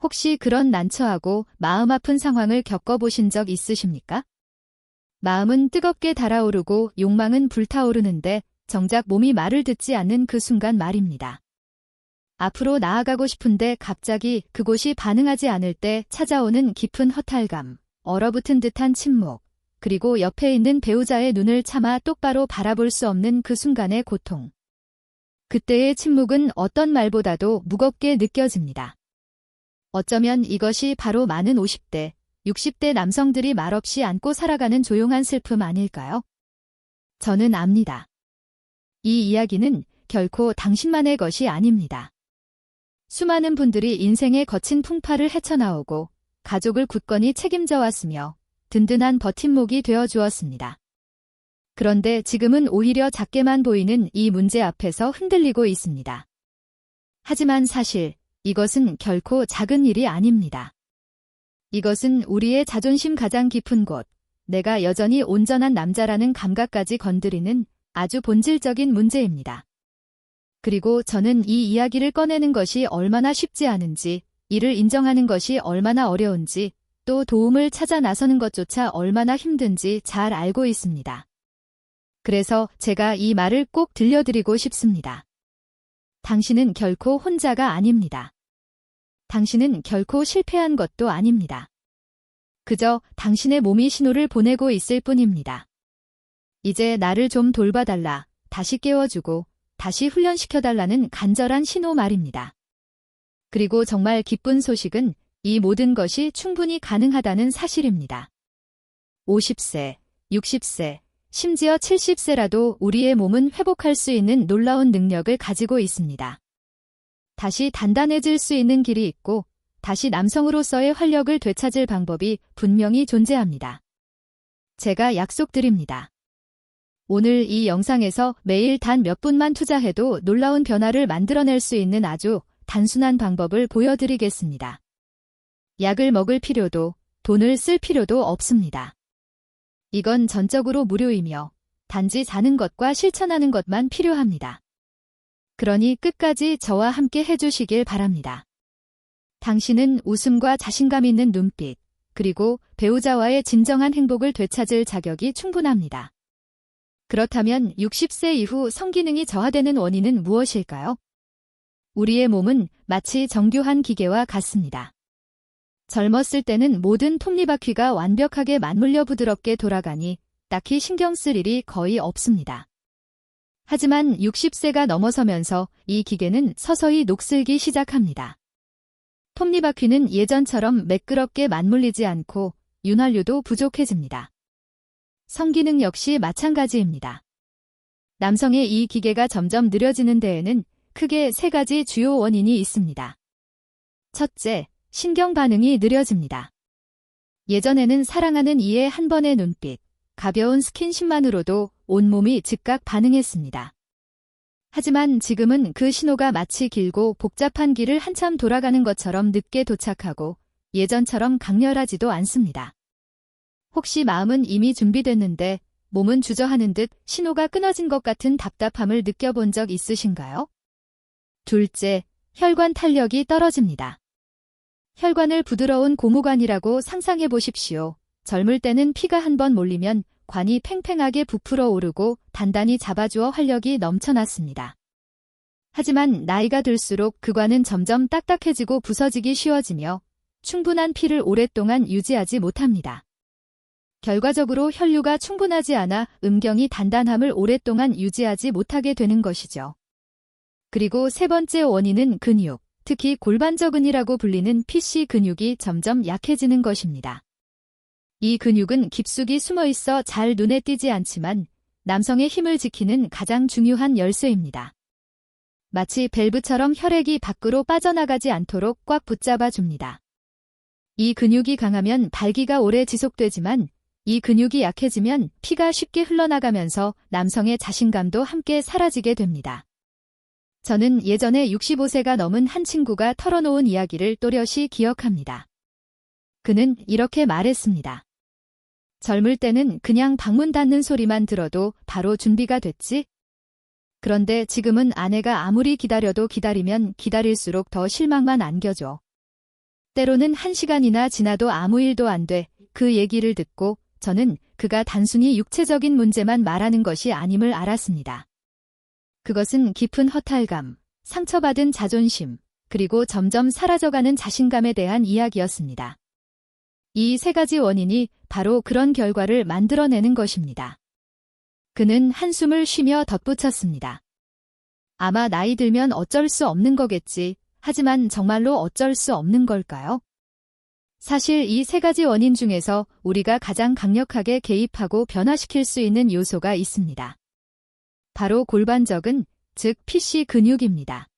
혹시 그런 난처하고 마음 아픈 상황을 겪어보신 적 있으십니까? 마음은 뜨겁게 달아오르고 욕망은 불타오르는데 정작 몸이 말을 듣지 않는 그 순간 말입니다. 앞으로 나아가고 싶은데 갑자기 그곳이 반응하지 않을 때 찾아오는 깊은 허탈감, 얼어붙은 듯한 침묵, 그리고 옆에 있는 배우자의 눈을 차마 똑바로 바라볼 수 없는 그 순간의 고통. 그때의 침묵은 어떤 말보다도 무겁게 느껴집니다. 어쩌면 이것이 바로 많은 50대, 60대 남성들이 말없이 안고 살아가는 조용한 슬픔 아닐까요? 저는 압니다. 이 이야기는 결코 당신만의 것이 아닙니다. 수많은 분들이 인생의 거친 풍파를 헤쳐나오고 가족을 굳건히 책임져 왔으며 든든한 버팀목이 되어 주었습니다. 그런데 지금은 오히려 작게만 보이는 이 문제 앞에서 흔들리고 있습니다. 하지만 사실 이것은 결코 작은 일이 아닙니다. 이것은 우리의 자존심 가장 깊은 곳, 내가 여전히 온전한 남자라는 감각까지 건드리는 아주 본질적인 문제입니다. 그리고 저는 이 이야기를 꺼내는 것이 얼마나 쉽지 않은지, 이를 인정하는 것이 얼마나 어려운지, 또 도움을 찾아 나서는 것조차 얼마나 힘든지 잘 알고 있습니다. 그래서 제가 이 말을 꼭 들려드리고 싶습니다. 당신은 결코 혼자가 아닙니다. 당신은 결코 실패한 것도 아닙니다. 그저 당신의 몸이 신호를 보내고 있을 뿐입니다. 이제 나를 좀 돌봐달라, 다시 깨워주고, 다시 훈련시켜달라는 간절한 신호 말입니다. 그리고 정말 기쁜 소식은 이 모든 것이 충분히 가능하다는 사실입니다. 50세, 60세, 심지어 70세라도 우리의 몸은 회복할 수 있는 놀라운 능력을 가지고 있습니다. 다시 단단해질 수 있는 길이 있고 다시 남성으로서의 활력을 되찾을 방법이 분명히 존재합니다. 제가 약속드립니다. 오늘 이 영상에서 매일 단 몇 분만 투자해도 놀라운 변화를 만들어낼 수 있는 아주 단순한 방법을 보여드리겠습니다. 약을 먹을 필요도, 돈을 쓸 필요도 없습니다. 이건 전적으로 무료이며 단지 자는 것과 실천하는 것만 필요합니다. 그러니 끝까지 저와 함께 해주시길 바랍니다. 당신은 웃음과 자신감 있는 눈빛, 그리고 배우자와의 진정한 행복을 되찾을 자격이 충분합니다. 그렇다면 60세 이후 성기능이 저하되는 원인은 무엇일까요? 우리의 몸은 마치 정교한 기계와 같습니다. 젊었을 때는 모든 톱니바퀴가 완벽하게 맞물려 부드럽게 돌아가니 딱히 신경 쓸 일이 거의 없습니다. 하지만 60세가 넘어서면서 이 기계는 서서히 녹슬기 시작합니다. 톱니바퀴는 예전처럼 매끄럽게 맞물리지 않고 윤활유도 부족해집니다. 성기능 역시 마찬가지입니다. 남성의 이 기계가 점점 느려지는 데에는 크게 세 가지 주요 원인이 있습니다. 첫째, 신경 반응이 느려집니다. 예전에는 사랑하는 이의 한 번의 눈빛, 가벼운 스킨십만으로도 온몸이 즉각 반응했습니다. 하지만 지금은 그 신호가 마치 길고 복잡한 길을 한참 돌아가는 것처럼 늦게 도착하고 예전처럼 강렬하지도 않습니다. 혹시 마음은 이미 준비됐는데 몸은 주저하는 듯 신호가 끊어진 것 같은 답답함을 느껴본 적 있으신가요? 둘째, 혈관 탄력이 떨어집니다. 혈관을 부드러운 고무관이라고 상상해 보십시오. 젊을 때는 피가 한 번 몰리면 관이 팽팽하게 부풀어 오르고 단단히 잡아주어 활력이 넘쳐났습니다. 하지만 나이가 들수록 그 관은 점점 딱딱해지고 부서지기 쉬워지며 충분한 피를 오랫동안 유지하지 못합니다. 결과적으로 혈류가 충분하지 않아 음경이 단단함을 오랫동안 유지하지 못하게 되는 것이죠. 그리고 세 번째 원인은 근육, 특히 골반저근이라고 불리는 PC 근육이 점점 약해지는 것입니다. 이 근육은 깊숙이 숨어있어 잘 눈에 띄지 않지만 남성의 힘을 지키는 가장 중요한 열쇠입니다. 마치 밸브처럼 혈액이 밖으로 빠져나가지 않도록 꽉 붙잡아 줍니다. 이 근육이 강하면 발기가 오래 지속되지만 이 근육이 약해지면 피가 쉽게 흘러나가면서 남성의 자신감도 함께 사라지게 됩니다. 저는 예전에 65세가 넘은 한 친구가 털어놓은 이야기를 또렷이 기억합니다. 그는 이렇게 말했습니다. 젊을 때는 그냥 방문 닫는 소리만 들어도 바로 준비가 됐지? 그런데 지금은 아내가 아무리 기다려도 기다리면 기다릴수록 더 실망만 안겨줘. 때로는 1시간이나 지나도 아무 일도 안 돼. 그 얘기를 듣고 저는 그가 단순히 육체적인 문제만 말하는 것이 아님을 알았습니다. 그것은 깊은 허탈감, 상처받은 자존심, 그리고 점점 사라져가는 자신감에 대한 이야기였습니다. 이 세 가지 원인이 바로 그런 결과를 만들어내는 것입니다. 그는 한숨을 쉬며 덧붙였습니다. 아마 나이 들면 어쩔 수 없는 거겠지. 하지만 정말로 어쩔 수 없는 걸까요? 사실 이 세 가지 원인 중에서 우리가 가장 강력하게 개입하고 변화시킬 수 있는 요소가 있습니다. 바로 골반적은, 즉 PC 근육입니다.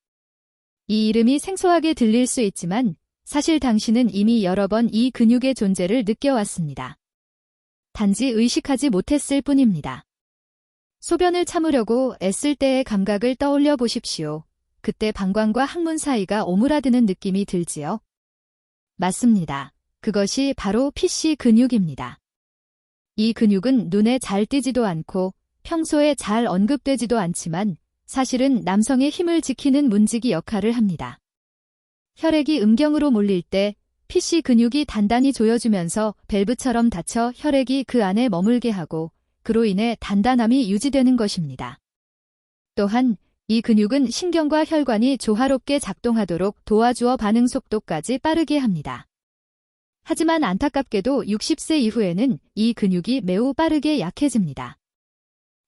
이 이름이 생소하게 들릴 수 있지만 사실 당신은 이미 여러 번 이 근육의 존재를 느껴왔습니다. 단지 의식하지 못했을 뿐입니다. 소변을 참으려고 애쓸 때의 감각을 떠올려 보십시오. 그때 방광과 항문 사이가 오므라드는 느낌이 들지요? 맞습니다. 그것이 바로 PC 근육입니다. 이 근육은 눈에 잘 띄지도 않고 평소에 잘 언급되지도 않지만 사실은 남성의 힘을 지키는 문지기 역할을 합니다. 혈액이 음경으로 몰릴 때 PC 근육이 단단히 조여주면서 밸브처럼 닫혀 혈액이 그 안에 머물게 하고 그로 인해 단단함이 유지되는 것입니다. 또한 이 근육은 신경과 혈관이 조화롭게 작동하도록 도와주어 반응 속도까지 빠르게 합니다. 하지만 안타깝게도 60세 이후에는 이 근육이 매우 빠르게 약해집니다.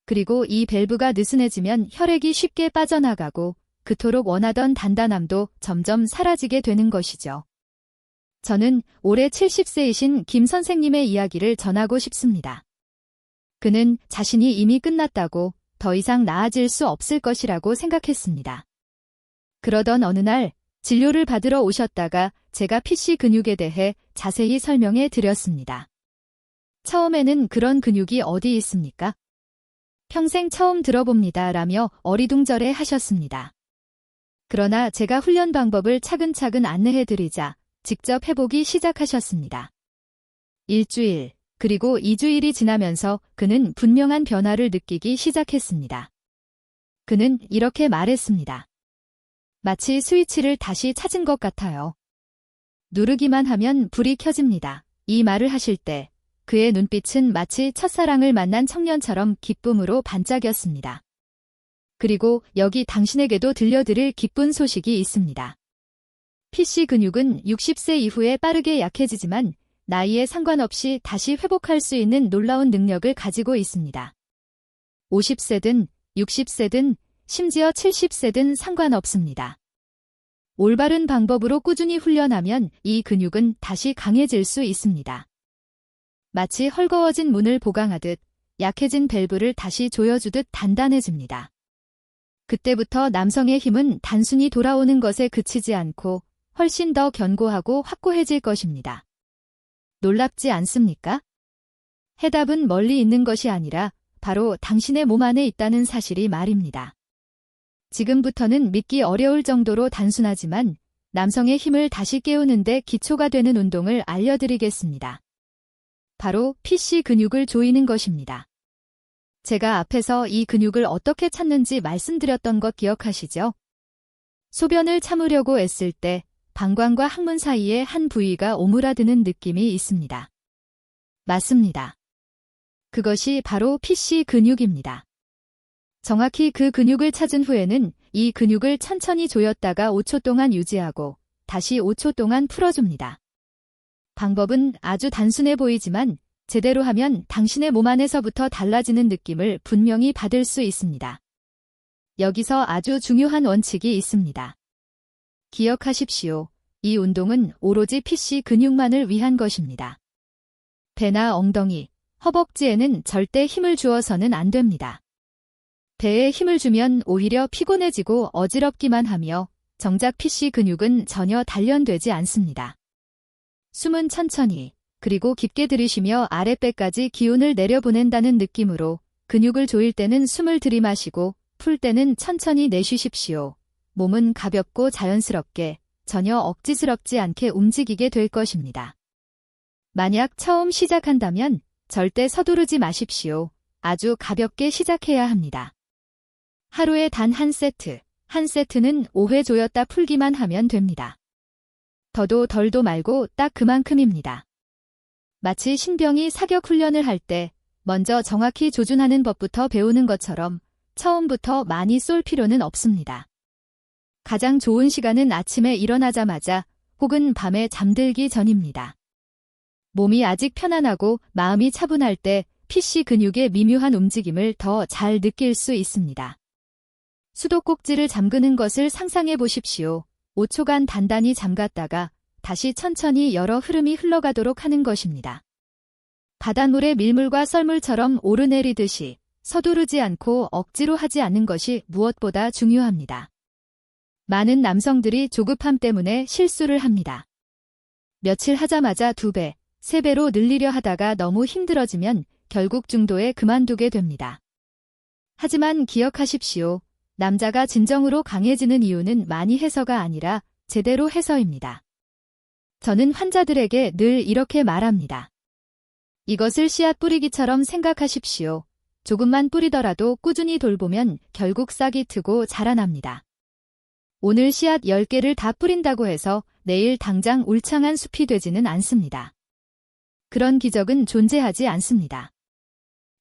그리고 이 밸브가 느슨해지면 혈액이 쉽게 빠져나가고 그토록 원하던 단단함도 점점 사라지게 되는 것이죠. 저는 올해 70세이신 김 선생님의 이야기를 전하고 싶습니다. 그는 자신이 이미 끝났다고 더 이상 나아질 수 없을 것이라고 생각했습니다. 그러던 어느 날 진료를 받으러 오셨다가 제가 PC 근육에 대해 자세히 설명해 드렸습니다. 처음에는 그런 근육이 어디 있습니까? 평생 처음 들어봅니다 라며 어리둥절해 하셨습니다. 그러나 제가 훈련 방법을 차근차근 안내해 드리자 직접 해보기 시작하셨습니다. 일주일, 그리고 2주일이 지나면서 그는 분명한 변화를 느끼기 시작했습니다. 그는 이렇게 말했습니다. 마치 스위치를 다시 찾은 것 같아요. 누르기만 하면 불이 켜집니다. 이 말을 하실 때 그의 눈빛은 마치 첫사랑을 만난 청년처럼 기쁨으로 반짝였습니다. 그리고 여기 당신에게도 들려드릴 기쁜 소식이 있습니다. PC 근육은 60세 이후에 빠르게 약해지지만 나이에 상관없이 다시 회복할 수 있는 놀라운 능력을 가지고 있습니다. 50세든 60세든 심지어 70세든 상관없습니다. 올바른 방법으로 꾸준히 훈련하면 이 근육은 다시 강해질 수 있습니다. 마치 헐거워진 문을 보강하듯 약해진 밸브를 다시 조여주듯 단단해집니다. 그때부터 남성의 힘은 단순히 돌아오는 것에 그치지 않고 훨씬 더 견고하고 확고해질 것입니다. 놀랍지 않습니까? 해답은 멀리 있는 것이 아니라 바로 당신의 몸 안에 있다는 사실이 말입니다. 지금부터는 믿기 어려울 정도로 단순하지만 남성의 힘을 다시 깨우는 데 기초가 되는 운동을 알려드리겠습니다. 바로 PC 근육을 조이는 것입니다. 제가 앞에서 이 근육을 어떻게 찾는지 말씀드렸던 것 기억하시죠? 소변을 참으려고 애쓸 때 방광과 항문 사이에 한 부위가 오므라드는 느낌이 있습니다. 맞습니다. 그것이 바로 PC 근육입니다. 정확히 그 근육을 찾은 후에는 이 근육을 천천히 조였다가 5초 동안 유지하고 다시 5초 동안 풀어줍니다. 방법은 아주 단순해 보이지만 제대로 하면 당신의 몸 안에서부터 달라지는 느낌을 분명히 받을 수 있습니다. 여기서 아주 중요한 원칙이 있습니다. 기억하십시오. 이 운동은 오로지 PC 근육만을 위한 것입니다. 배나 엉덩이, 허벅지에는 절대 힘을 주어서는 안 됩니다. 배에 힘을 주면 오히려 피곤해지고 어지럽기만 하며 정작 PC 근육은 전혀 단련되지 않습니다. 숨은 천천히 그리고 깊게 들이쉬며 아랫배까지 기운을 내려보낸다는 느낌으로 근육을 조일 때는 숨을 들이마시고 풀 때는 천천히 내쉬십시오. 몸은 가볍고 자연스럽게 전혀 억지스럽지 않게 움직이게 될 것입니다. 만약 처음 시작한다면 절대 서두르지 마십시오. 아주 가볍게 시작해야 합니다. 하루에 단 한 세트, 한 세트는 5회 조였다 풀기만 하면 됩니다. 더도 덜도 말고 딱 그만큼입니다. 마치 신병이 사격 훈련을 할 때 먼저 정확히 조준하는 법부터 배우는 것처럼 처음부터 많이 쏠 필요는 없습니다. 가장 좋은 시간은 아침에 일어나자마자 혹은 밤에 잠들기 전입니다. 몸이 아직 편안하고 마음이 차분할 때 PC 근육의 미묘한 움직임을 더 잘 느낄 수 있습니다. 수도꼭지를 잠그는 것을 상상해 보십시오. 5초간 단단히 잠갔다가 다시 천천히 열어 흐름이 흘러가도록 하는 것입니다. 바닷물의 밀물과 썰물처럼 오르내리듯이 서두르지 않고 억지로 하지 않는 것이 무엇보다 중요합니다. 많은 남성들이 조급함 때문에 실수를 합니다. 며칠 하자마자 2배, 3배로 늘리려 하다가 너무 힘들어지면 결국 중도에 그만두게 됩니다. 하지만 기억하십시오. 남자가 진정으로 강해지는 이유는 많이 해서가 아니라 제대로 해서입니다. 저는 환자들에게 늘 이렇게 말합니다. 이것을 씨앗 뿌리기처럼 생각하십시오. 조금만 뿌리더라도 꾸준히 돌보면 결국 싹이 트고 자라납니다. 오늘 씨앗 10개를 다 뿌린다고 해서 내일 당장 울창한 숲이 되지는 않습니다. 그런 기적은 존재하지 않습니다.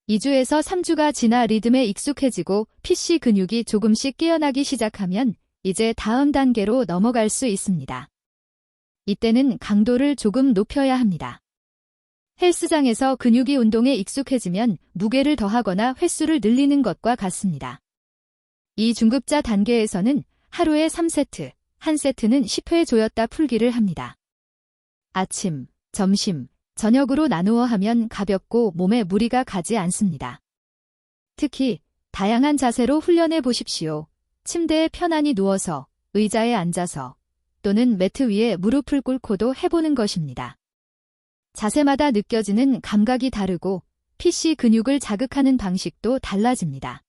2주에서 3주가 지나 리듬에 익숙해지고 PC 근육이 조금씩 깨어나기 시작하면 이제 다음 단계로 넘어갈 수 있습니다. 이때는 강도를 조금 높여야 합니다. 헬스장에서 근육이 운동에 익숙해지면 무게를 더하거나 횟수를 늘리는 것과 같습니다. 이 중급자 단계에서는 하루에 3세트, 1세트는 10회 조였다 풀기를 합니다. 아침, 점심, 저녁으로 나누어 하면 가볍고 몸에 무리가 가지 않습니다. 특히 다양한 자세로 훈련해 보십시오. 침대에 편안히 누워서, 의자에 앉아서, 또는 매트 위에 무릎을 꿇고도 해보는 것입니다. 자세마다 느껴지는 감각이 다르고 PC 근육을 자극하는 방식도 달라집니다.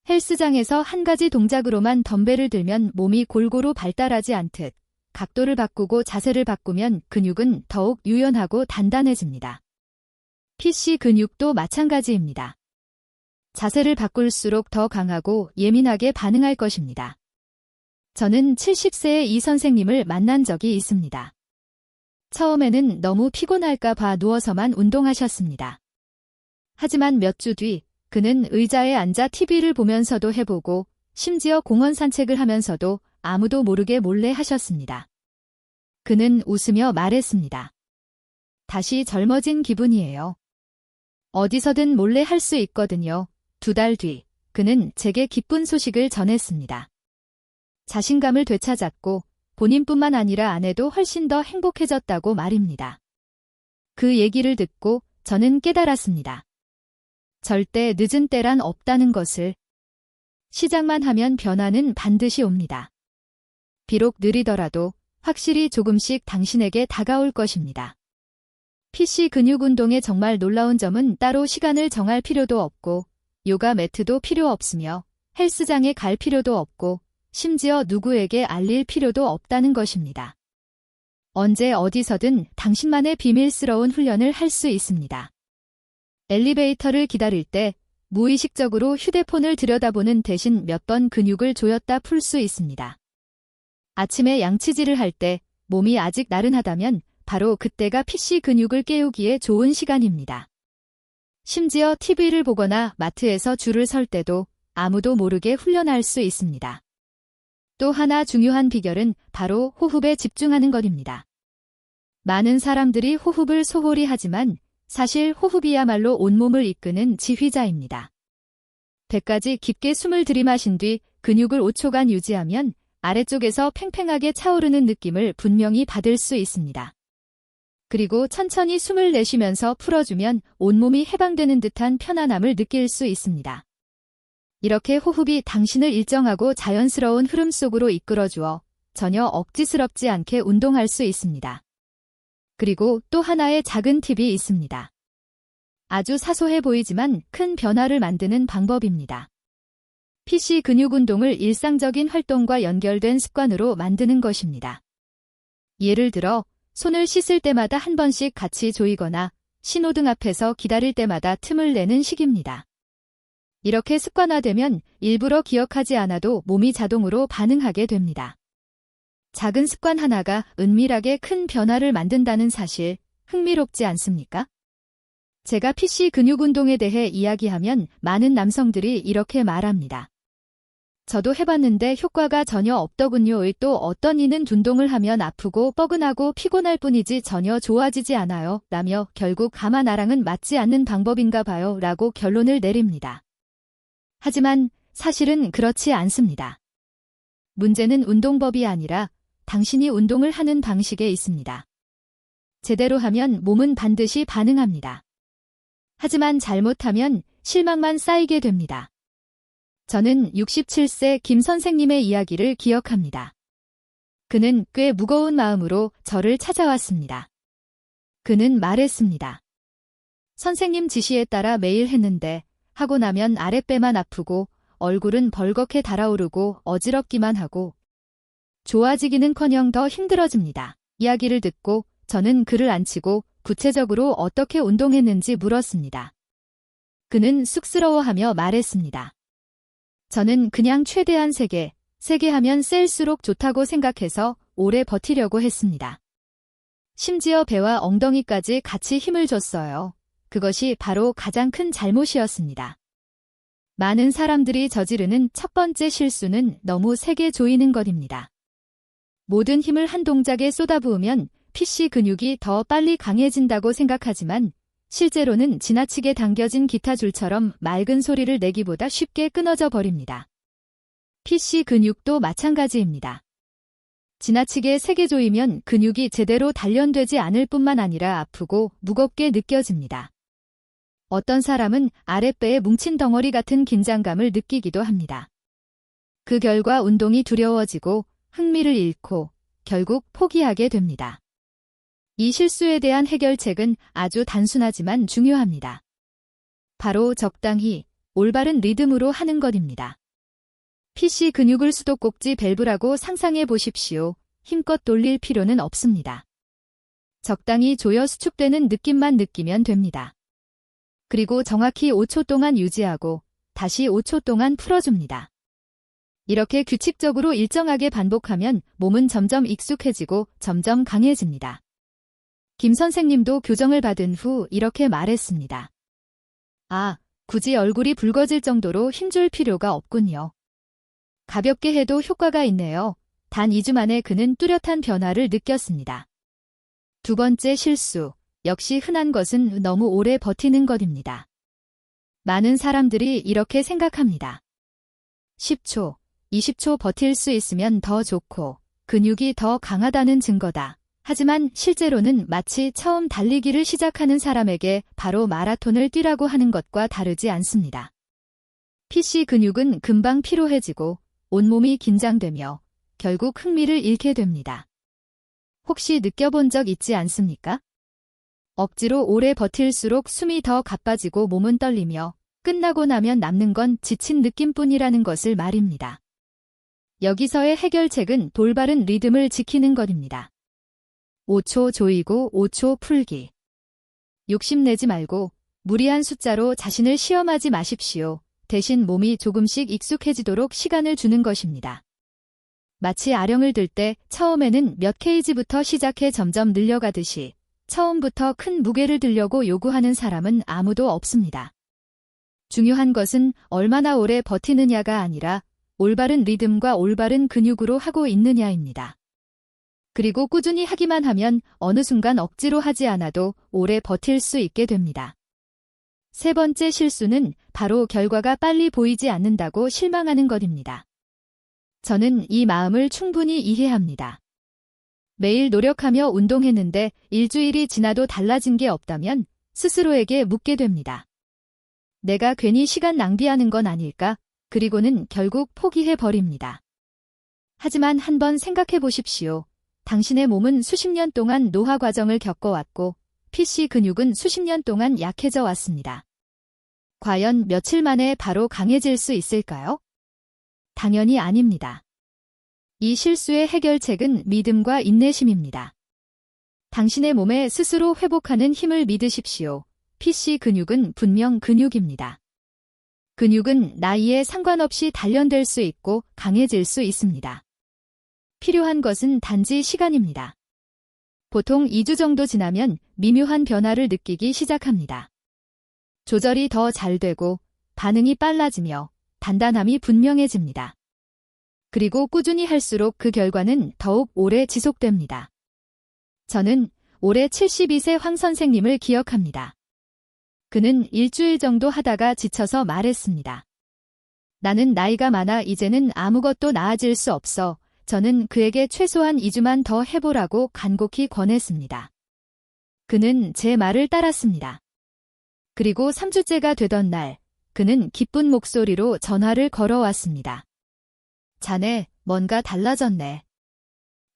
헬스장에서 한 가지 동작으로만 덤벨을 들면 몸이 골고루 발달하지 않듯 각도를 바꾸고 자세를 바꾸면 근육은 더욱 유연하고 단단해집니다. PC 근육도 마찬가지입니다. 자세를 바꿀수록 더 강하고 예민하게 반응할 것입니다. 저는 70세의 이 선생님을 만난 적이 있습니다. 처음에는 너무 피곤할까 봐 누워서만 운동하셨습니다. 하지만 몇 주 뒤 그는 의자에 앉아 TV를 보면서도 해보고 심지어 공원 산책을 하면서도 아무도 모르게 몰래 하셨습니다. 그는 웃으며 말했습니다. 다시 젊어진 기분이에요. 어디서든 몰래 할 수 있거든요. 2달 뒤 그는 제게 기쁜 소식을 전했습니다. 자신감을 되찾았고 본인뿐만 아니라 아내도 훨씬 더 행복해졌다고 말입니다. 그 얘기를 듣고 저는 깨달았습니다. 절대 늦은 때란 없다는 것을. 시작만 하면 변화는 반드시 옵니다. 비록 느리더라도 확실히 조금씩 당신에게 다가올 것입니다. PC 근육 운동의 정말 놀라운 점은 따로 시간을 정할 필요도 없고 요가 매트도 필요 없으며 헬스장에 갈 필요도 없고 심지어 누구에게 알릴 필요도 없다는 것입니다. 언제 어디서든 당신만의 비밀스러운 훈련을 할 수 있습니다. 엘리베이터를 기다릴 때 무의식적으로 휴대폰을 들여다보는 대신 몇 번 근육을 조였다 풀 수 있습니다. 아침에 양치질을 할 때 몸이 아직 나른하다면 바로 그때가 PC 근육을 깨우기에 좋은 시간입니다. 심지어 TV를 보거나 마트에서 줄을 설 때도 아무도 모르게 훈련할 수 있습니다. 또 하나 중요한 비결은 바로 호흡에 집중하는 것입니다. 많은 사람들이 호흡을 소홀히 하지만 사실 호흡이야말로 온몸을 이끄는 지휘자입니다. 100가지 깊게 숨을 들이마신 뒤 근육을 5초간 유지하면 아래쪽에서 팽팽하게 차오르는 느낌을 분명히 받을 수 있습니다. 그리고 천천히 숨을 내쉬면서 풀어주면 온몸이 해방되는 듯한 편안함을 느낄 수 있습니다. 이렇게 호흡이 당신을 일정하고 자연스러운 흐름 속으로 이끌어주어 전혀 억지스럽지 않게 운동할 수 있습니다. 그리고 또 하나의 작은 팁이 있습니다. 아주 사소해 보이지만 큰 변화를 만드는 방법입니다. PC 근육 운동을 일상적인 활동과 연결된 습관으로 만드는 것입니다. 예를 들어 손을 씻을 때마다 한 번씩 같이 조이거나 신호등 앞에서 기다릴 때마다 틈을 내는 식입니다. 이렇게 습관화되면 일부러 기억하지 않아도 몸이 자동으로 반응하게 됩니다. 작은 습관 하나가 은밀하게 큰 변화를 만든다는 사실, 흥미롭지 않습니까? 제가 PC 근육 운동에 대해 이야기하면 많은 남성들이 이렇게 말합니다. 저도 해봤는데 효과가 전혀 없더군요. 또 어떤 이는 운동을 하면 아프고 뻐근하고 피곤할 뿐이지 전혀 좋아지지 않아요. 라며 결국 가마 나랑은 맞지 않는 방법인가 봐요. 라고 결론을 내립니다. 하지만 사실은 그렇지 않습니다. 문제는 운동법이 아니라 당신이 운동을 하는 방식에 있습니다. 제대로 하면 몸은 반드시 반응합니다. 하지만 잘못하면 실망만 쌓이게 됩니다. 저는 67세 김 선생님의 이야기를 기억합니다. 그는 꽤 무거운 마음으로 저를 찾아왔습니다. 그는 말했습니다. 선생님 지시에 따라 매일 했는데 하고 나면 아랫배만 아프고 얼굴은 벌겋게 달아오르고 어지럽기만 하고 좋아지기는커녕 더 힘들어집니다. 이야기를 듣고 저는 그를 앉히고 구체적으로 어떻게 운동했는지 물었습니다. 그는 쑥스러워하며 말했습니다. 저는 그냥 최대한 세게 하면 셀수록 좋다고 생각해서 오래 버티려고 했습니다. 심지어 배와 엉덩이까지 같이 힘을 줬어요. 그것이 바로 가장 큰 잘못이었습니다. 많은 사람들이 저지르는 첫 번째 실수는 너무 세게 조이는 것입니다. 모든 힘을 한 동작에 쏟아부으면 PC 근육이 더 빨리 강해진다고 생각하지만 실제로는 지나치게 당겨진 기타 줄처럼 맑은 소리를 내기보다 쉽게 끊어져 버립니다. PC 근육도 마찬가지입니다. 지나치게 세게 조이면 근육이 제대로 단련되지 않을 뿐만 아니라 아프고 무겁게 느껴집니다. 어떤 사람은 아랫배에 뭉친 덩어리 같은 긴장감을 느끼기도 합니다. 그 결과 운동이 두려워지고 흥미를 잃고 결국 포기하게 됩니다. 이 실수에 대한 해결책은 아주 단순하지만 중요합니다. 바로 적당히 올바른 리듬으로 하는 것입니다. PC 근육을 수도꼭지 밸브라고 상상해 보십시오. 힘껏 돌릴 필요는 없습니다. 적당히 조여 수축되는 느낌만 느끼면 됩니다. 그리고 정확히 5초 동안 유지하고 다시 5초 동안 풀어줍니다. 이렇게 규칙적으로 일정하게 반복하면 몸은 점점 익숙해지고 점점 강해집니다. 김 선생님도 교정을 받은 후 이렇게 말했습니다. 아, 굳이 얼굴이 붉어질 정도로 힘줄 필요가 없군요. 가볍게 해도 효과가 있네요. 단 2주 만에 그는 뚜렷한 변화를 느꼈습니다. 두 번째 실수, 역시 흔한 것은 너무 오래 버티는 것입니다. 많은 사람들이 이렇게 생각합니다. 10초, 20초 버틸 수 있으면 더 좋고 근육이 더 강하다는 증거다. 하지만 실제로는 마치 처음 달리기를 시작하는 사람에게 바로 마라톤을 뛰라고 하는 것과 다르지 않습니다. PC 근육은 금방 피로해지고 온몸이 긴장되며 결국 흥미를 잃게 됩니다. 혹시 느껴본 적 있지 않습니까? 억지로 오래 버틸수록 숨이 더 가빠지고 몸은 떨리며 끝나고 나면 남는 건 지친 느낌뿐이라는 것을 말입니다. 여기서의 해결책은 돌바른 리듬을 지키는 것입니다. 5초 조이고 5초 풀기. 욕심내지 말고 무리한 숫자로 자신을 시험하지 마십시오. 대신 몸이 조금씩 익숙해지도록 시간을 주는 것입니다. 마치 아령을 들 때 처음에는 몇 kg부터 시작해 점점 늘려가듯이 처음부터 큰 무게를 들려고 요구하는 사람은 아무도 없습니다. 중요한 것은 얼마나 오래 버티느냐가 아니라 올바른 리듬과 올바른 근육으로 하고 있느냐입니다. 그리고 꾸준히 하기만 하면 어느 순간 억지로 하지 않아도 오래 버틸 수 있게 됩니다. 세 번째 실수는 바로 결과가 빨리 보이지 않는다고 실망하는 것입니다. 저는 이 마음을 충분히 이해합니다. 매일 노력하며 운동했는데 일주일이 지나도 달라진 게 없다면 스스로에게 묻게 됩니다. 내가 괜히 시간 낭비하는 건 아닐까? 그리고는 결국 포기해 버립니다. 하지만 한번 생각해 보십시오. 당신의 몸은 수십 년 동안 노화 과정을 겪어왔고 PC 근육은 수십 년 동안 약해져 왔습니다. 과연 며칠 만에 바로 강해질 수 있을까요? 당연히 아닙니다. 이 실수의 해결책은 믿음과 인내심입니다. 당신의 몸에 스스로 회복하는 힘을 믿으십시오. PC 근육은 분명 근육입니다. 근육은 나이에 상관없이 단련될 수 있고 강해질 수 있습니다. 필요한 것은 단지 시간입니다. 보통 2주 정도 지나면 미묘한 변화를 느끼기 시작합니다. 조절이 더 잘 되고 반응이 빨라지며 단단함이 분명해집니다. 그리고 꾸준히 할수록 그 결과는 더욱 오래 지속됩니다. 저는 올해 72세 황 선생님을 기억합니다. 그는 일주일 정도 하다가 지쳐서 말했습니다. 나는 나이가 많아 이제는 아무것도 나아질 수 없어. 저는 그에게 최소한 2주만 더 해보라고 간곡히 권했습니다. 그는 제 말을 따랐습니다. 그리고 3주째가 되던 날, 그는 기쁜 목소리로 전화를 걸어왔습니다. 자네, 뭔가 달라졌네.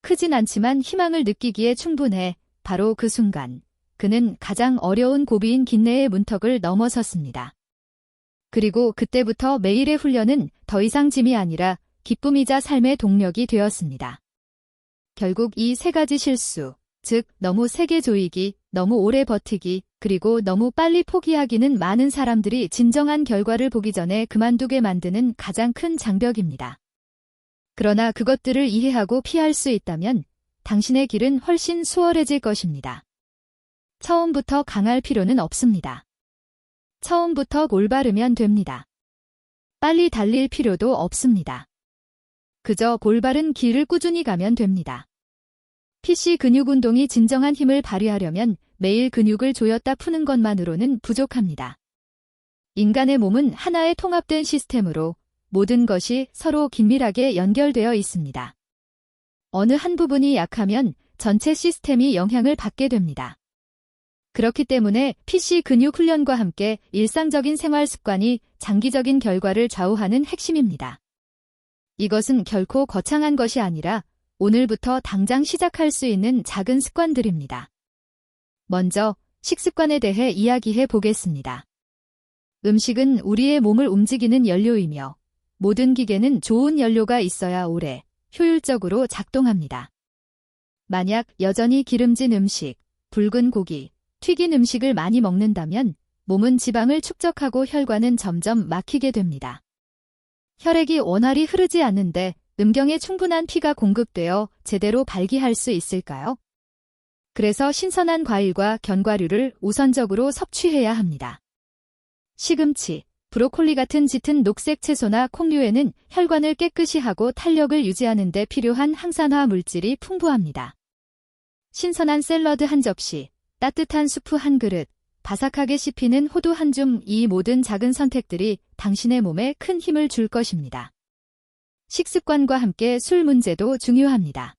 크진 않지만 희망을 느끼기에 충분해. 바로 그 순간, 그는 가장 어려운 고비인 긴내의 문턱을 넘어섰습니다. 그리고 그때부터 매일의 훈련은 더 이상 짐이 아니라 기쁨이자 삶의 동력이 되었습니다. 결국 이 세 가지 실수, 즉 너무 세게 조이기, 너무 오래 버티기, 그리고 너무 빨리 포기하기는 많은 사람들이 진정한 결과를 보기 전에 그만두게 만드는 가장 큰 장벽입니다. 그러나 그것들을 이해하고 피할 수 있다면 당신의 길은 훨씬 수월해질 것입니다. 처음부터 강할 필요는 없습니다. 처음부터 올바르면 됩니다. 빨리 달릴 필요도 없습니다. 그저 올바른 길을 꾸준히 가면 됩니다. PC 근육 운동이 진정한 힘을 발휘하려면 매일 근육을 조였다 푸는 것만으로는 부족합니다. 인간의 몸은 하나의 통합된 시스템으로 모든 것이 서로 긴밀하게 연결되어 있습니다. 어느 한 부분이 약하면 전체 시스템이 영향을 받게 됩니다. 그렇기 때문에 PC 근육 훈련과 함께 일상적인 생활 습관이 장기적인 결과를 좌우하는 핵심입니다. 이것은 결코 거창한 것이 아니라 오늘부터 당장 시작할 수 있는 작은 습관들입니다. 먼저 식습관에 대해 이야기해 보겠습니다. 음식은 우리의 몸을 움직이는 연료이며 모든 기계는 좋은 연료가 있어야 오래 효율적으로 작동합니다. 만약 여전히 기름진 음식, 붉은 고기, 튀긴 음식을 많이 먹는다면 몸은 지방을 축적하고 혈관은 점점 막히게 됩니다. 혈액이 원활히 흐르지 않는데 음경에 충분한 피가 공급되어 제대로 발기할 수 있을까요? 그래서 신선한 과일과 견과류를 우선적으로 섭취해야 합니다. 시금치, 브로콜리 같은 짙은 녹색 채소나 콩류에는 혈관을 깨끗이 하고 탄력을 유지하는 데 필요한 항산화 물질이 풍부합니다. 신선한 샐러드 한 접시, 따뜻한 수프 한 그릇, 바삭하게 씹히는 호두 한 줌, 이 모든 작은 선택들이 당신의 몸에 큰 힘을 줄 것입니다. 식습관과 함께 술 문제도 중요합니다.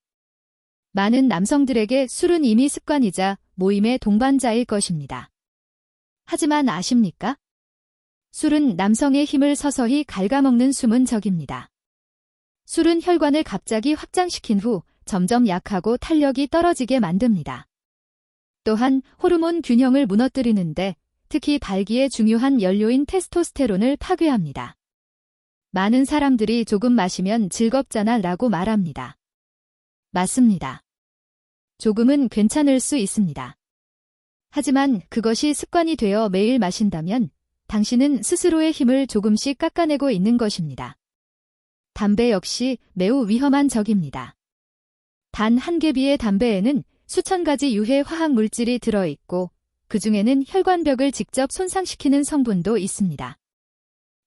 많은 남성들에게 술은 이미 습관이자 모임의 동반자일 것입니다. 하지만 아십니까? 술은 남성의 힘을 서서히 갉아먹는 숨은 적입니다. 술은 혈관을 갑자기 확장시킨 후 점점 약하고 탄력이 떨어지게 만듭니다. 또한 호르몬 균형을 무너뜨리는데 특히 발기에 중요한 연료인 테스토스테론을 파괴합니다. 많은 사람들이 조금 마시면 즐겁잖아 라고 말합니다. 맞습니다. 조금은 괜찮을 수 있습니다. 하지만 그것이 습관이 되어 매일 마신다면 당신은 스스로의 힘을 조금씩 깎아내고 있는 것입니다. 담배 역시 매우 위험한 적입니다. 단 한 개비의 담배에는 수천 가지 유해 화학 물질이 들어있고 그 중에는 혈관벽을 직접 손상시키는 성분도 있습니다.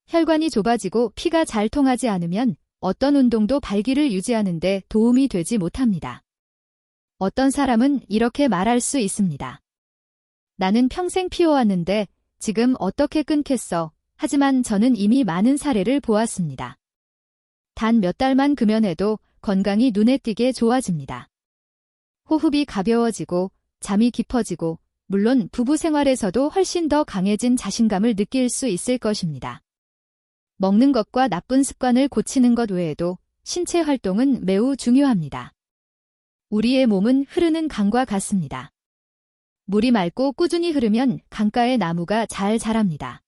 혈관이 좁아지고 피가 잘 통하지 않으면 어떤 운동도 발기를 유지하는 데 도움이 되지 못합니다. 어떤 사람은 이렇게 말할 수 있습니다. 나는 평생 피워왔는데 지금 어떻게 끊겠어? 하지만 저는 이미 많은 사례를 보았습니다. 단 몇 달만 금연해도 건강이 눈에 띄게 좋아집니다. 호흡이 가벼워지고 잠이 깊어지고 물론 부부 생활에서도 훨씬 더 강해진 자신감을 느낄 수 있을 것입니다. 먹는 것과 나쁜 습관을 고치는 것 외에도 신체 활동은 매우 중요합니다. 우리의 몸은 흐르는 강과 같습니다. 물이 맑고 꾸준히 흐르면 강가의 나무가 잘 자랍니다.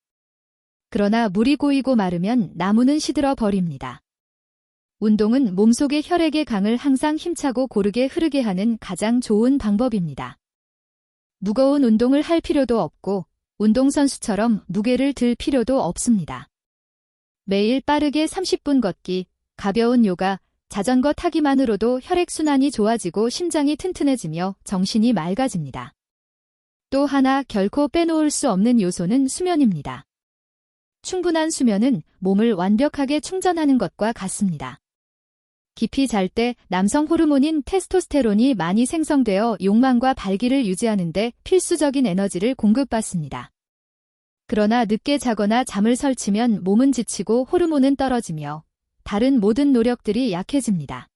그러나 물이 고이고 마르면 나무는 시들어 버립니다. 운동은 몸속의 혈액의 강을 항상 힘차고 고르게 흐르게 하는 가장 좋은 방법입니다. 무거운 운동을 할 필요도 없고 운동선수처럼 무게를 들 필요도 없습니다. 매일 빠르게 30분 걷기, 가벼운 요가, 자전거 타기만으로도 혈액순환이 좋아지고 심장이 튼튼해지며 정신이 맑아집니다. 또 하나 결코 빼놓을 수 없는 요소는 수면입니다. 충분한 수면은 몸을 완벽하게 충전하는 것과 같습니다. 깊이 잘 때 남성 호르몬인 테스토스테론이 많이 생성되어 욕망과 발기를 유지하는 데 필수적인 에너지를 공급받습니다. 그러나 늦게 자거나 잠을 설치면 몸은 지치고 호르몬은 떨어지며 다른 모든 노력들이 약해집니다.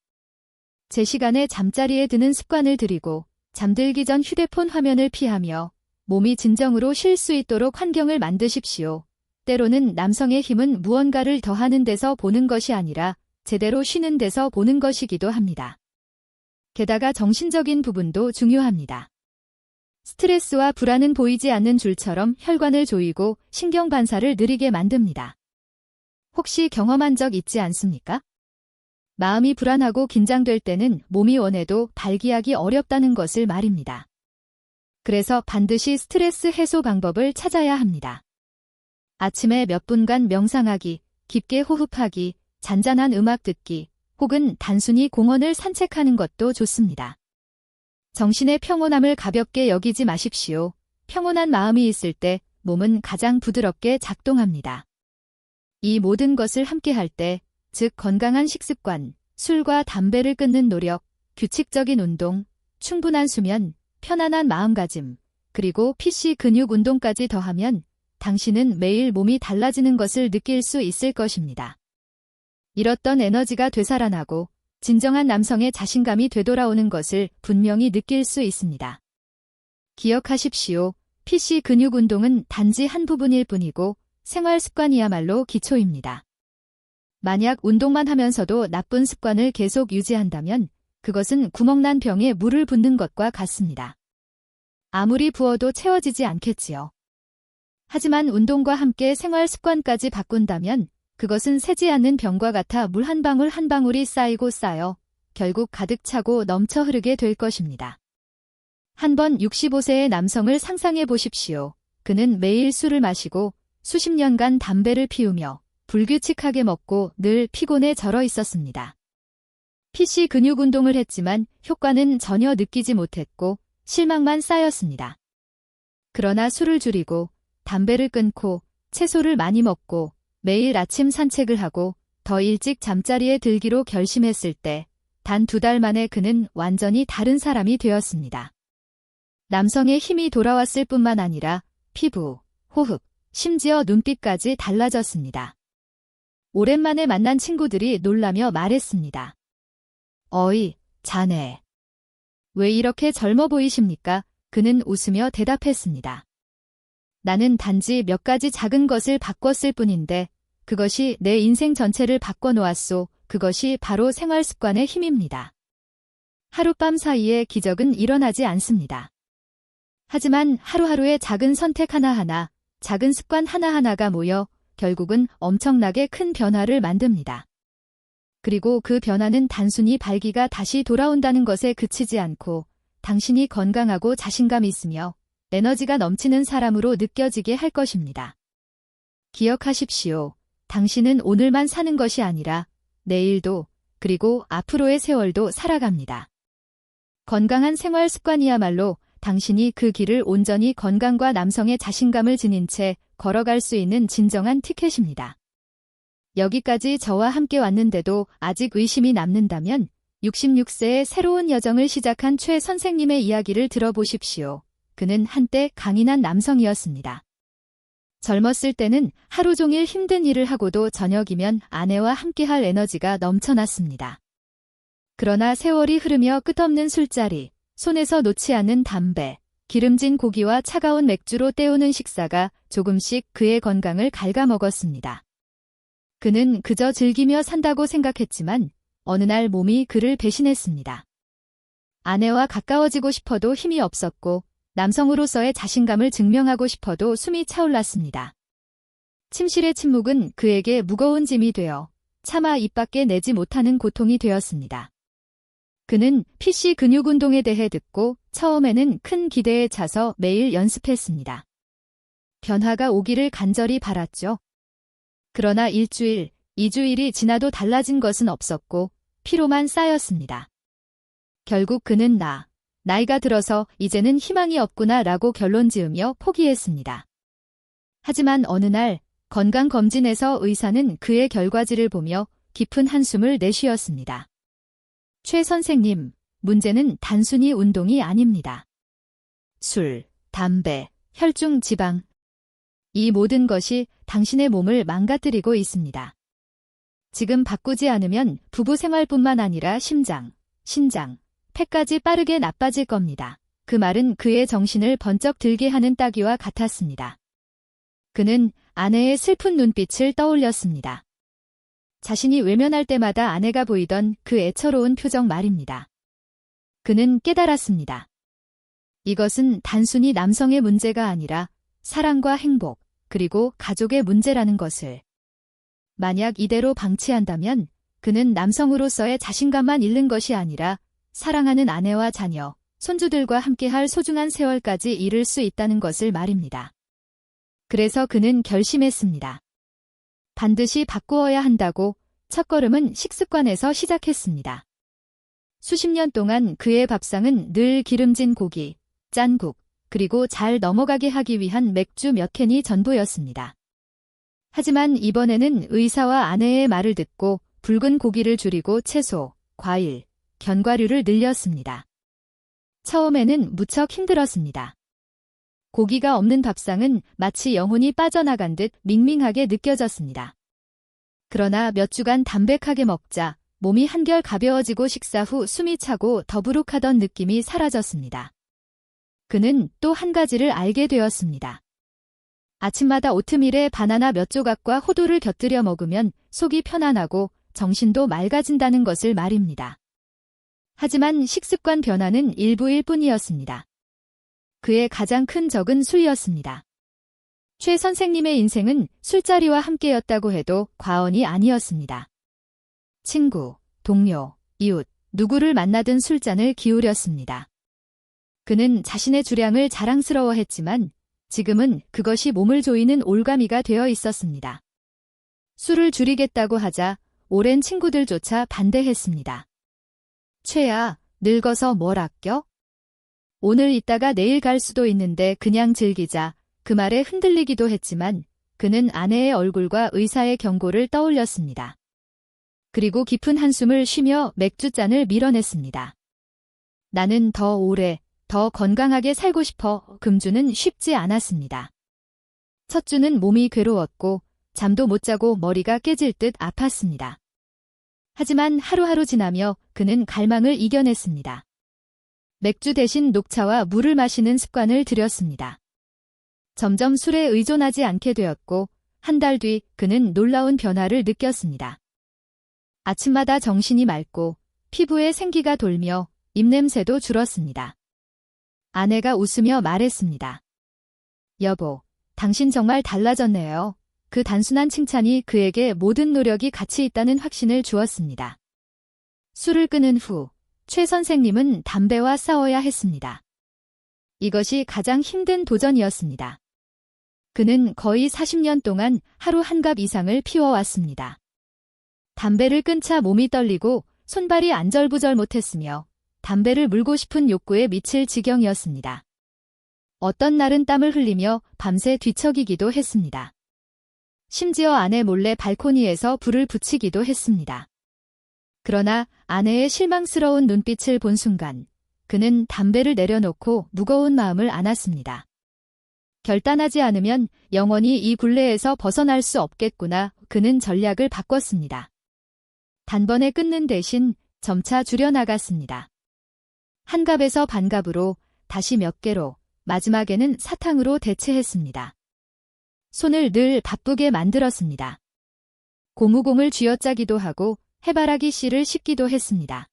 제 시간에 잠자리에 드는 습관을 들이고 잠들기 전 휴대폰 화면을 피하며 몸이 진정으로 쉴 수 있도록 환경을 만드십시오. 때로는 남성의 힘은 무언가를 더하는 데서 보는 것이 아니라 제대로 쉬는 데서 보는 것이기도 합니다. 게다가 정신적인 부분도 중요합니다. 스트레스와 불안은 보이지 않는 줄처럼 혈관을 조이고 신경 반사를 느리게 만듭니다. 혹시 경험한 적 있지 않습니까? 마음이 불안하고 긴장될 때는 몸이 원해도 발기하기 어렵다는 것을 말입니다. 그래서 반드시 스트레스 해소 방법을 찾아야 합니다. 아침에 몇 분간 명상하기, 깊게 호흡하기, 잔잔한 음악 듣기, 혹은 단순히 공원을 산책하는 것도 좋습니다. 정신의 평온함을 가볍게 여기지 마십시오. 평온한 마음이 있을 때 몸은 가장 부드럽게 작동합니다. 이 모든 것을 함께 할 때, 즉 건강한 식습관, 술과 담배를 끊는 노력, 규칙적인 운동, 충분한 수면, 편안한 마음가짐, 그리고 PC 근육 운동까지 더하면 당신은 매일 몸이 달라지는 것을 느낄 수 있을 것입니다. 잃었던 에너지가 되살아나고 진정한 남성의 자신감이 되돌아오는 것을 분명히 느낄 수 있습니다. 기억하십시오. PC 근육 운동은 단지 한 부분일 뿐이고 생활 습관이야말로 기초입니다. 만약 운동만 하면서도 나쁜 습관을 계속 유지한다면 그것은 구멍난 병에 물을 붓는 것과 같습니다. 아무리 부어도 채워지지 않겠지요. 하지만 운동과 함께 생활 습관까지 바꾼다면 그것은 새지 않는 병과 같아 물 한 방울 한 방울이 쌓이고 쌓여 결국 가득 차고 넘쳐 흐르게 될 것입니다. 한번 65세의 남성을 상상해 보십시오. 그는 매일 술을 마시고 수십 년간 담배를 피우며 불규칙하게 먹고 늘 피곤에 절어 있었습니다. PC 근육 운동을 했지만 효과는 전혀 느끼지 못했고 실망만 쌓였습니다. 그러나 술을 줄이고 담배를 끊고 채소를 많이 먹고 매일 아침 산책을 하고 더 일찍 잠자리에 들기로 결심했을 때 단 2달 만에 그는 완전히 다른 사람이 되었습니다. 남성의 힘이 돌아왔을 뿐만 아니라 피부, 호흡, 심지어 눈빛까지 달라졌습니다. 오랜만에 만난 친구들이 놀라며 말했습니다. 어이, 자네. 왜 이렇게 젊어 보이십니까? 그는 웃으며 대답했습니다. 나는 단지 몇 가지 작은 것을 바꿨을 뿐인데 그것이 내 인생 전체를 바꿔놓았소. 그것이 바로 생활 습관의 힘입니다. 하룻밤 사이에 기적은 일어나지 않습니다. 하지만 하루하루의 작은 선택 하나하나, 작은 습관 하나하나가 모여 결국은 엄청나게 큰 변화를 만듭니다. 그리고 그 변화는 단순히 발기가 다시 돌아온다는 것에 그치지 않고 당신이 건강하고 자신감 있으며 에너지가 넘치는 사람으로 느껴지게 할 것입니다. 기억하십시오. 당신은 오늘만 사는 것이 아니라 내일도 그리고 앞으로의 세월도 살아갑니다. 건강한 생활 습관이야말로 당신이 그 길을 온전히 건강과 남성의 자신감을 지닌 채 걸어갈 수 있는 진정한 티켓입니다. 여기까지 저와 함께 왔는데도 아직 의심이 남는다면 66세의 새로운 여정을 시작한 최 선생님의 이야기를 들어보십시오. 그는 한때 강인한 남성이었습니다. 젊었을 때는 하루 종일 힘든 일을 하고도 저녁이면 아내와 함께할 에너지가 넘쳐났습니다. 그러나 세월이 흐르며 끝없는 술자리, 손에서 놓지 않는 담배, 기름진 고기와 차가운 맥주로 때우는 식사가 조금씩 그의 건강을 갉아먹었습니다. 그는 그저 즐기며 산다고 생각했지만 어느 날 몸이 그를 배신했습니다. 아내와 가까워지고 싶어도 힘이 없었고 남성으로서의 자신감을 증명하고 싶어도 숨이 차올랐습니다. 침실의 침묵은 그에게 무거운 짐이 되어 차마 입 밖에 내지 못하는 고통이 되었습니다. 그는 PC 근육 운동에 대해 듣고 처음에는 큰 기대에 차서 매일 연습했습니다. 변화가 오기를 간절히 바랐죠. 그러나 1주일, 2주일이 지나도 달라진 것은 없었고 피로만 쌓였습니다. 결국 그는 나이가 들어서 이제는 희망이 없구나 라고 결론 지으며 포기했습니다. 하지만 어느 날 건강검진에서 의사는 그의 결과지를 보며 깊은 한숨을 내쉬었습니다. 최 선생님, 문제는 단순히 운동이 아닙니다. 술, 담배, 혈중 지방. 이 모든 것이 당신의 몸을 망가뜨리고 있습니다. 지금 바꾸지 않으면 부부 생활뿐만 아니라 심장, 신장, 폐까지 빠르게 나빠질 겁니다. 그 말은 그의 정신을 번쩍 들게 하는 따귀와 같았습니다. 그는 아내의 슬픈 눈빛을 떠올렸습니다. 자신이 외면할 때마다 아내가 보이던 그 애처로운 표정 말입니다. 그는 깨달았습니다. 이것은 단순히 남성의 문제가 아니라 사랑과 행복, 그리고 가족의 문제라는 것을. 만약 이대로 방치한다면 그는 남성으로서의 자신감만 잃는 것이 아니라 사랑하는 아내와 자녀, 손주들과 함께할 소중한 세월까지 잃을 수 있다는 것을 말입니다. 그래서 그는 결심했습니다. 반드시 바꾸어야 한다고. 첫걸음은 식습관에서 시작했습니다. 수십 년 동안 그의 밥상은 늘 기름진 고기, 짠국, 그리고 잘 넘어가게 하기 위한 맥주 몇 캔이 전부였습니다. 하지만 이번에는 의사와 아내의 말을 듣고 붉은 고기를 줄이고 채소, 과일, 견과류를 늘렸습니다. 처음에는 무척 힘들었습니다. 고기가 없는 밥상은 마치 영혼이 빠져나간 듯 밍밍하게 느껴졌습니다. 그러나 몇 주간 담백하게 먹자 몸이 한결 가벼워지고 식사 후 숨이 차고 더부룩하던 느낌이 사라졌습니다. 그는 또 한 가지를 알게 되었습니다. 아침마다 오트밀에 바나나 몇 조각과 호두를 곁들여 먹으면 속이 편안하고 정신도 맑아진다는 것을 말입니다. 하지만 식습관 변화는 일부일 뿐이었습니다. 그의 가장 큰 적은 술이었습니다. 최 선생님의 인생은 술자리와 함께였다고 해도 과언이 아니었습니다. 친구, 동료, 이웃, 누구를 만나든 술잔을 기울였습니다. 그는 자신의 주량을 자랑스러워했지만 지금은 그것이 몸을 조이는 올가미가 되어 있었습니다. 술을 줄이겠다고 하자 오랜 친구들조차 반대했습니다. 최야, 늙어서 뭘 아껴? 오늘 있다가 내일 갈 수도 있는데 그냥 즐기자. 그 말에 흔들리기도 했지만 그는 아내의 얼굴과 의사의 경고를 떠올렸습니다. 그리고 깊은 한숨을 쉬며 맥주잔을 밀어냈습니다. 나는 더 오래, 더 건강하게 살고 싶어. 금주는 쉽지 않았습니다. 첫 주는 몸이 괴로웠고 잠도 못 자고 머리가 깨질 듯 아팠습니다. 하지만 하루하루 지나며 그는 갈망을 이겨냈습니다. 맥주 대신 녹차와 물을 마시는 습관을 들였습니다. 점점 술에 의존하지 않게 되었고 한 달 뒤 그는 놀라운 변화를 느꼈습니다. 아침마다 정신이 맑고 피부에 생기가 돌며 입냄새도 줄었습니다. 아내가 웃으며 말했습니다. 여보, 당신 정말 달라졌네요. 그 단순한 칭찬이 그에게 모든 노력이 가치 있다는 확신을 주었습니다. 술을 끊은 후 최 선생님은 담배와 싸워야 했습니다. 이것이 가장 힘든 도전이었습니다. 그는 거의 40년 동안 하루 한 갑 이상을 피워왔습니다. 담배를 끊자 몸이 떨리고 손발이 안절부절 못했으며 담배를 물고 싶은 욕구에 미칠 지경이었습니다. 어떤 날은 땀을 흘리며 밤새 뒤척이기도 했습니다. 심지어 아내 몰래 발코니에서 불을 붙이기도 했습니다. 그러나 아내의 실망스러운 눈빛을 본 순간 그는 담배를 내려놓고 무거운 마음을 안았습니다. 결단하지 않으면 영원히 이 굴레에서 벗어날 수 없겠구나. 그는 전략을 바꿨습니다. 단번에 끊는 대신 점차 줄여나갔습니다. 한 갑에서 반 갑으로, 다시 몇 개로, 마지막에는 사탕으로 대체했습니다. 손을 늘 바쁘게 만들었습니다. 고무공을 쥐어짜기도 하고 해바라기 씨를 씻기도 했습니다.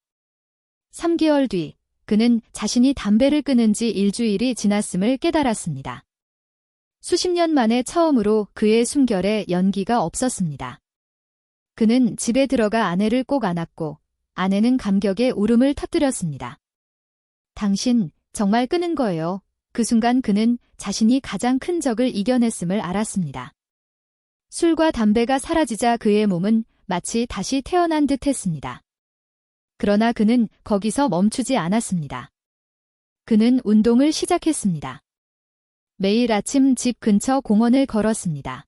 3개월 뒤 그는 자신이 담배를 끊은 지 일주일이 지났음을 깨달았습니다. 수십 년 만에 처음으로 그의 숨결에 연기가 없었습니다. 그는 집에 들어가 아내를 꼭 안았고 아내는 감격에 울음을 터뜨렸습니다. 당신 정말 끊은 거예요. 그 순간 그는 자신이 가장 큰 적을 이겨냈음을 알았습니다. 술과 담배가 사라지자 그의 몸은 마치 다시 태어난 듯 했습니다. 그러나 그는 거기서 멈추지 않았습니다. 그는 운동을 시작했습니다. 매일 아침 집 근처 공원을 걸었습니다.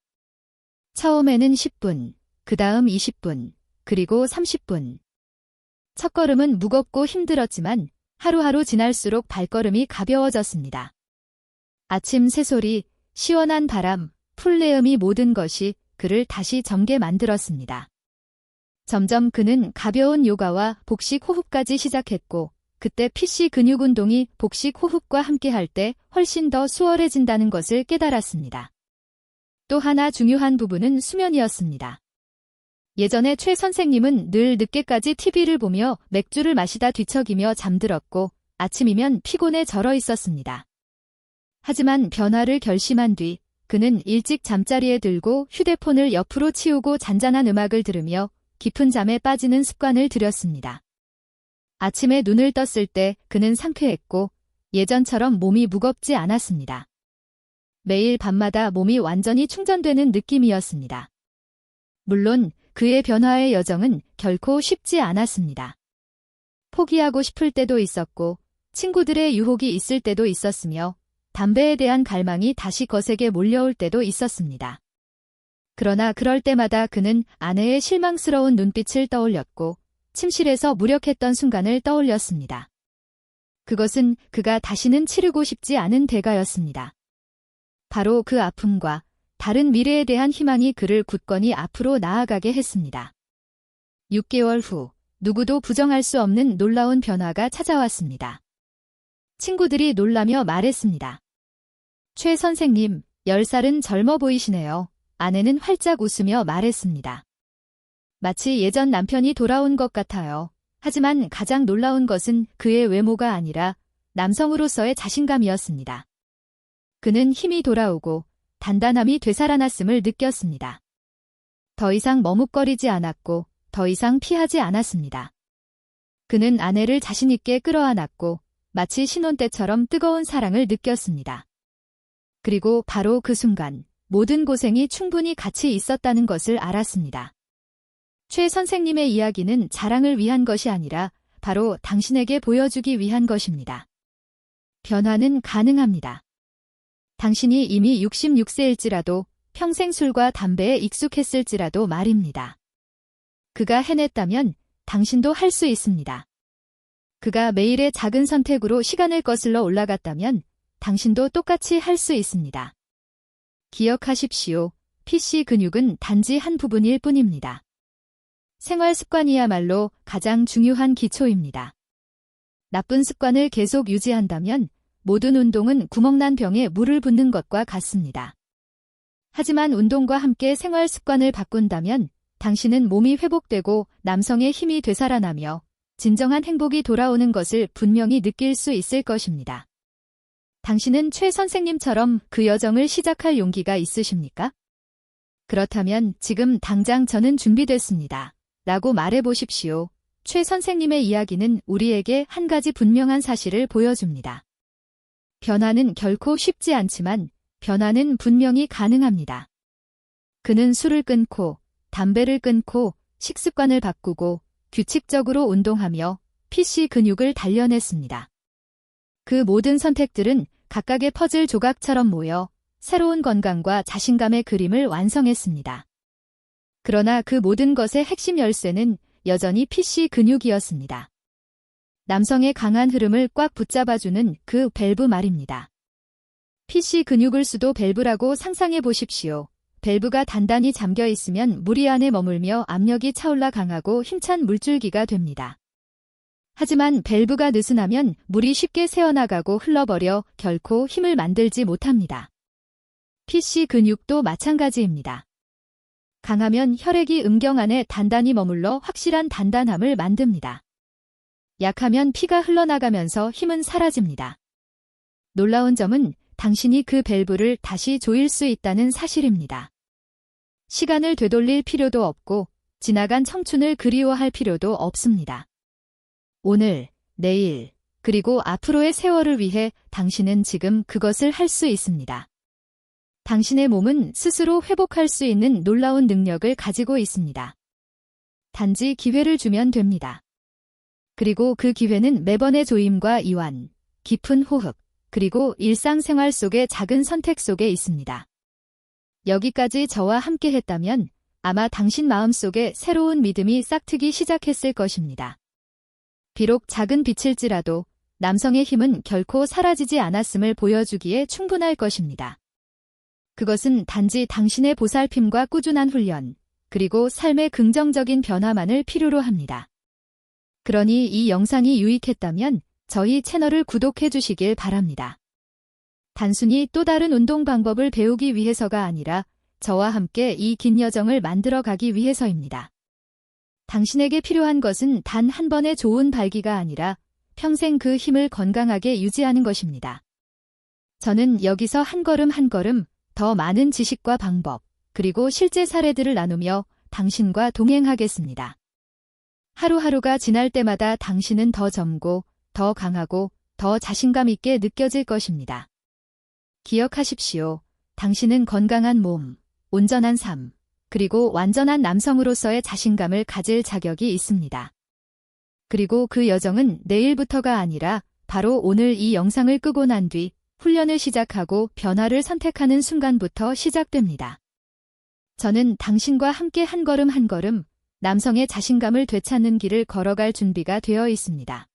처음에는 10분, 그 다음 20분, 그리고 30분. 첫걸음은 무겁고 힘들었지만 하루하루 지날수록 발걸음이 가벼워졌습니다. 아침 새소리, 시원한 바람, 풀내음이 모든 것이 그를 다시 젊게 만들었습니다. 점점 그는 가벼운 요가와 복식 호흡까지 시작했고, 그때 PC 근육 운동이 복식 호흡과 함께할 때 훨씬 더 수월해진다는 것을 깨달았습니다. 또 하나 중요한 부분은 수면이었습니다. 예전에 최 선생님은 늘 늦게까지 TV를 보며 맥주를 마시다 뒤척이며 잠들었고 아침이면 피곤에 절어 있었습니다. 하지만 변화를 결심한 뒤 그는 일찍 잠자리에 들고 휴대폰을 옆으로 치우고 잔잔한 음악을 들으며 깊은 잠에 빠지는 습관을 들였습니다. 아침에 눈을 떴을 때 그는 상쾌했고 예전처럼 몸이 무겁지 않았습니다. 매일 밤마다 몸이 완전히 충전되는 느낌이었습니다. 물론 그의 변화의 여정은 결코 쉽지 않았습니다. 포기하고 싶을 때도 있었고 친구들의 유혹이 있을 때도 있었으며 담배에 대한 갈망이 다시 거세게 몰려올 때도 있었습니다. 그러나 그럴 때마다 그는 아내의 실망스러운 눈빛을 떠올렸고 침실에서 무력했던 순간을 떠올렸습니다. 그것은 그가 다시는 치르고 싶지 않은 대가였습니다. 바로 그 아픔과 다른 미래에 대한 희망이 그를 굳건히 앞으로 나아가게 했습니다. 6개월 후 누구도 부정할 수 없는 놀라운 변화가 찾아왔습니다. 친구들이 놀라며 말했습니다. 최 선생님, 10살은 젊어 보이시네요. 아내는 활짝 웃으며 말했습니다. 마치 예전 남편이 돌아온 것 같아요. 하지만 가장 놀라운 것은 그의 외모가 아니라 남성으로서의 자신감이었습니다. 그는 힘이 돌아오고 단단함이 되살아났음을 느꼈습니다. 더 이상 머뭇거리지 않았고 더 이상 피하지 않았습니다. 그는 아내를 자신있게 끌어안았고 마치 신혼 때처럼 뜨거운 사랑을 느꼈습니다. 그리고 바로 그 순간 모든 고생이 충분히 가치 있었다는 것을 알았습니다. 최 선생님의 이야기는 자랑을 위한 것이 아니라 바로 당신에게 보여주기 위한 것입니다. 변화는 가능합니다. 당신이 이미 66세일지라도 평생 술과 담배에 익숙했을지라도 말입니다. 그가 해냈다면 당신도 할 수 있습니다. 그가 매일의 작은 선택으로 시간을 거슬러 올라갔다면 당신도 똑같이 할 수 있습니다. 기억하십시오. PC 근육은 단지 한 부분일 뿐입니다. 생활 습관이야말로 가장 중요한 기초입니다. 나쁜 습관을 계속 유지한다면 모든 운동은 구멍난 병에 물을 붓는 것과 같습니다. 하지만 운동과 함께 생활 습관을 바꾼다면 당신은 몸이 회복되고 남성의 힘이 되살아나며 진정한 행복이 돌아오는 것을 분명히 느낄 수 있을 것입니다. 당신은 최 선생님처럼 그 여정을 시작할 용기가 있으십니까? 그렇다면 지금 당장 저는 준비됐습니다. 라고 말해보십시오. 최 선생님의 이야기는 우리에게 한 가지 분명한 사실을 보여줍니다. 변화는 결코 쉽지 않지만 변화는 분명히 가능합니다. 그는 술을 끊고 담배를 끊고 식습관을 바꾸고 규칙적으로 운동하며 PC 근육을 단련했습니다. 그 모든 선택들은 각각의 퍼즐 조각처럼 모여 새로운 건강과 자신감의 그림을 완성했습니다. 그러나 그 모든 것의 핵심 열쇠는 여전히 PC 근육이었습니다. 남성의 강한 흐름을 꽉 붙잡아주는 그 밸브 말입니다. PC 근육을 수도 밸브라고 상상해 보십시오. 밸브가 단단히 잠겨 있으면 물 안에 머물며 압력이 차올라 강하고 힘찬 물줄기가 됩니다. 하지만 밸브가 느슨하면 물이 쉽게 새어나가고 흘러버려 결코 힘을 만들지 못합니다. PC 근육도 마찬가지입니다. 강하면 혈액이 음경 안에 단단히 머물러 확실한 단단함을 만듭니다. 약하면 피가 흘러나가면서 힘은 사라집니다. 놀라운 점은 당신이 그 밸브를 다시 조일 수 있다는 사실입니다. 시간을 되돌릴 필요도 없고 지나간 청춘을 그리워할 필요도 없습니다. 오늘, 내일, 그리고 앞으로의 세월을 위해 당신은 지금 그것을 할 수 있습니다. 당신의 몸은 스스로 회복할 수 있는 놀라운 능력을 가지고 있습니다. 단지 기회를 주면 됩니다. 그리고 그 기회는 매번의 조임과 이완, 깊은 호흡, 그리고 일상생활 속의 작은 선택 속에 있습니다. 여기까지 저와 함께 했다면 아마 당신 마음속에 새로운 믿음이 싹트기 시작했을 것입니다. 비록 작은 빛일지라도 남성의 힘은 결코 사라지지 않았음을 보여주기에 충분할 것입니다. 그것은 단지 당신의 보살핌과 꾸준한 훈련, 그리고 삶의 긍정적인 변화만을 필요로 합니다. 그러니 이 영상이 유익했다면 저희 채널을 구독해 주시길 바랍니다. 단순히 또 다른 운동 방법을 배우기 위해서가 아니라 저와 함께 이 긴 여정을 만들어 가기 위해서입니다. 당신에게 필요한 것은 단 한 번의 좋은 발기가 아니라 평생 그 힘을 건강하게 유지하는 것입니다. 저는 여기서 한 걸음 한 걸음 더 많은 지식과 방법, 그리고 실제 사례들을 나누며 당신과 동행하겠습니다. 하루하루가 지날 때마다 당신은 더 젊고, 더 강하고, 더 자신감 있게 느껴질 것입니다. 기억하십시오. 당신은 건강한 몸, 온전한 삶, 그리고 완전한 남성으로서의 자신감을 가질 자격이 있습니다. 그리고 그 여정은 내일부터가 아니라 바로 오늘 이 영상을 끄고 난 뒤 훈련을 시작하고 변화를 선택하는 순간부터 시작됩니다. 저는 당신과 함께 한 걸음 한 걸음 남성의 자신감을 되찾는 길을 걸어갈 준비가 되어 있습니다.